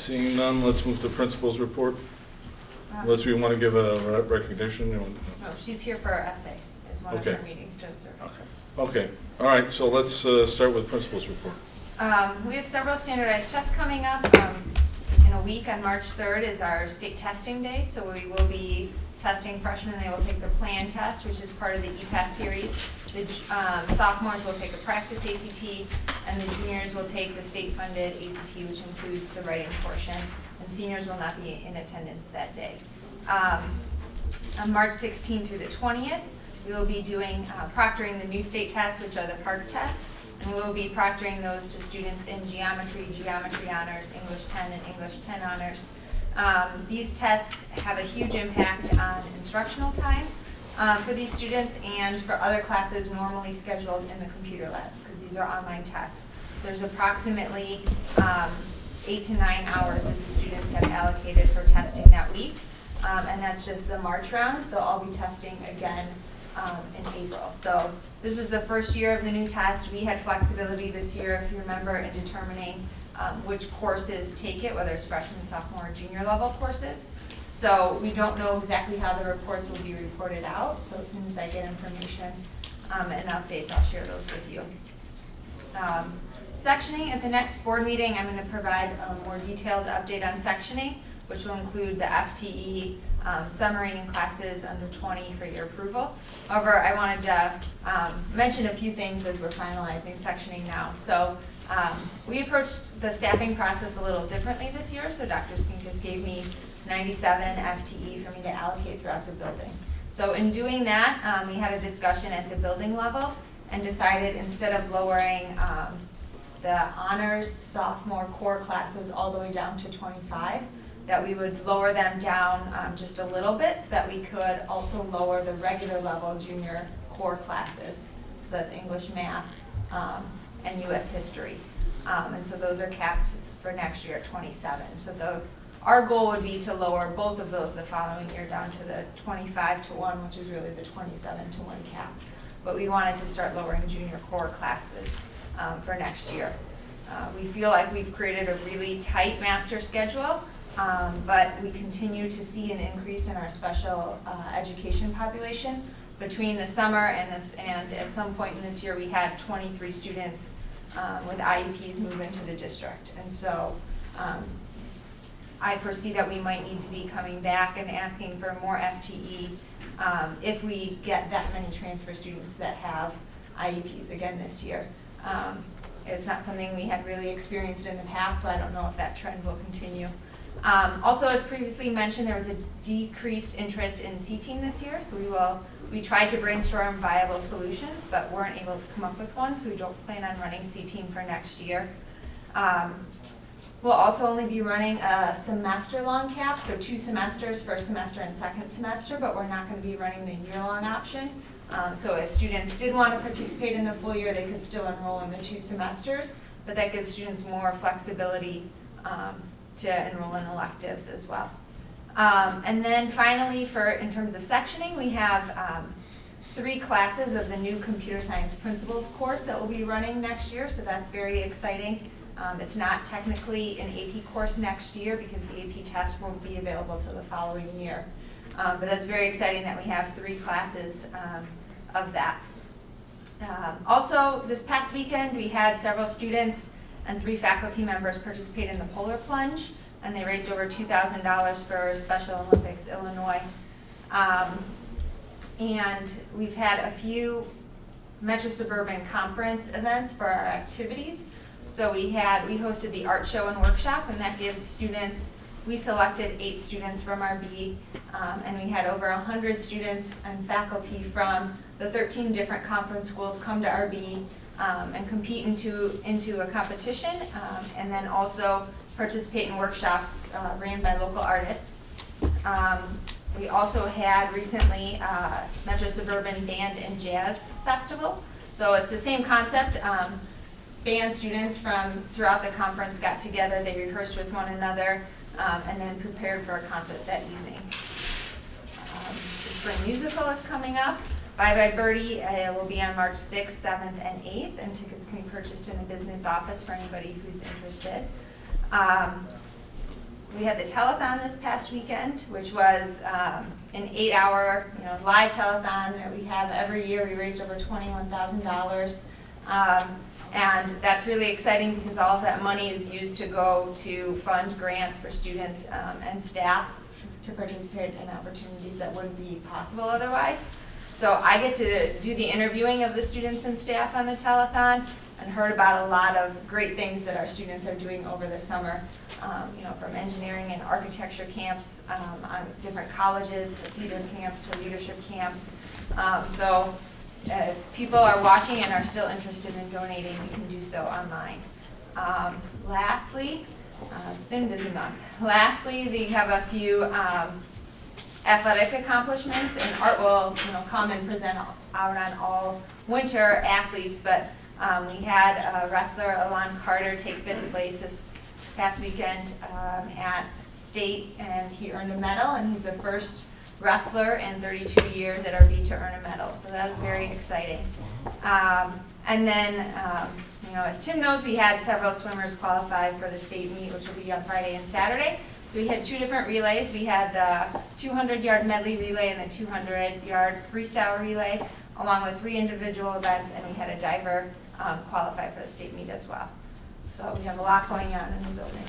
Seeing none, let's move to principal's report. Unless we want to give a recognition. No, she's here for her essay. It's one Okay. of her meetings to observe. Okay, all right, so let's start with principal's report. We have several standardized tests coming up. In a week, on March 3rd, is our state testing day, so we will be testing freshmen. They will take the plan test, which is part of the EPASS series. The sophomores will take a practice ACT, and the juniors will take the state-funded ACT, which includes the writing portion, and seniors will not be in attendance that day. On March 16th through the 20th, we will be doing proctoring the new state tests, which are the PARCC tests, and we will be proctoring those to students in geometry, geometry honors, English 10, and English 10 honors. These tests have a huge impact on instructional time for these students and for other classes normally scheduled in the computer labs, because these are online tests. So there's approximately 8 to 9 hours that the students have allocated for testing that week, and that's just the March round. They'll all be testing again in April. So this is the first year of the new test. We had flexibility this year, if you remember, in determining which courses take it, whether it's freshman, sophomore, or junior level courses. So we don't know exactly how the reports will be reported out. So as soon as I get information and updates, I'll share those with you. Sectioning, at the next board meeting, I'm going to provide a more detailed update on sectioning, which will include the FTE, summary in classes under 20 for your approval. However, I wanted to mention a few things as we're finalizing sectioning now. So we approached the staffing process a little differently this year. So Dr. Skinkus gave me 97 FTE for me to allocate throughout the building. So in doing that, we had a discussion at the building level and decided instead of lowering the honors sophomore core classes all the way down to 25, that we would lower them down just a little bit so that we could also lower the regular level junior core classes. So that's English, math, and US history. And so those are capped for next year at 27. So our goal would be to lower both of those the following year down to the 25 to 1, which is really the 27 to 1 cap. But we wanted to start lowering junior core classes for next year. We feel like we've created a really tight master schedule, but we continue to see an increase in our special education population between the summer and at some point in this year we had 23 students with IEPs move into the district. And so I foresee that we might need to be coming back and asking for more FTE if we get that many transfer students that have IEPs again this year. It's not something we had really experienced in the past, so I don't know if that trend will continue. Also, as previously mentioned, there was a decreased interest in C-Team this year, so we tried to brainstorm viable solutions, but weren't able to come up with one, so we don't plan on running C-Team for next year. We'll also only be running a semester-long cap, so 2 semesters, first semester and second semester, but we're not going to be running the year-long option. So if students did want to participate in the full year, they could still enroll in the 2 semesters, but that gives students more flexibility to enroll in electives as well. And then finally, in terms of sectioning, we have 3 classes of the new computer science principles course that we'll be running next year, so that's very exciting. It's not technically an AP course next year because the AP test won't be available till the following year. But that's very exciting that we have 3 classes of that. Also, this past weekend, we had several students and 3 faculty members participate in the Polar Plunge, and they raised over $2,000 for Special Olympics Illinois. And we've had a few Metro Suburban Conference events for our activities. So we hosted the art show and workshop, and that gives students, we selected 8 students from RB, and we had over 100 students and faculty from the 13 different conference schools come to RB and compete into a competition, and then also participate in workshops ran by local artists. We also had recently Metro Suburban Band and Jazz Festival. So it's the same concept. Band students from throughout the conference got together, they rehearsed with one another, and then prepared for a concert that evening. The spring musical is coming up. Bye Bye Birdie will be on March 6th, 7th, and 8th, and tickets can be purchased in the business office for anybody who's interested. We had the telethon this past weekend, which was an 8-hour, live telethon that we have every year. We raised over $21,000. And that's really exciting because all of that money is used to go to fund grants for students and staff to participate in opportunities that wouldn't be possible otherwise. So I get to do the interviewing of the students and staff on the telethon and heard about a lot of great things that our students are doing over the summer, from engineering and architecture camps on different colleges to theater camps to leadership camps. So if people are watching and are still interested in donating, you can do so online. Lastly, it's been a busy month. Lastly, we have a few athletic accomplishments, and Art will come and present out on all winter athletes, but we had wrestler Alon Carter take 5th place this past weekend at state, and he earned a medal, and he's the first wrestler in 32 years at RV to earn a medal, so that was very exciting. And then, as Tim knows, we had several swimmers qualify for the state meet, which will be on Friday and Saturday. So we had 2 different relays. We had the 200-yard medley relay and the 200-yard freestyle relay, along with 3 individual events, and we had a diver qualify for the state meet as well. So we have a lot going on in the building.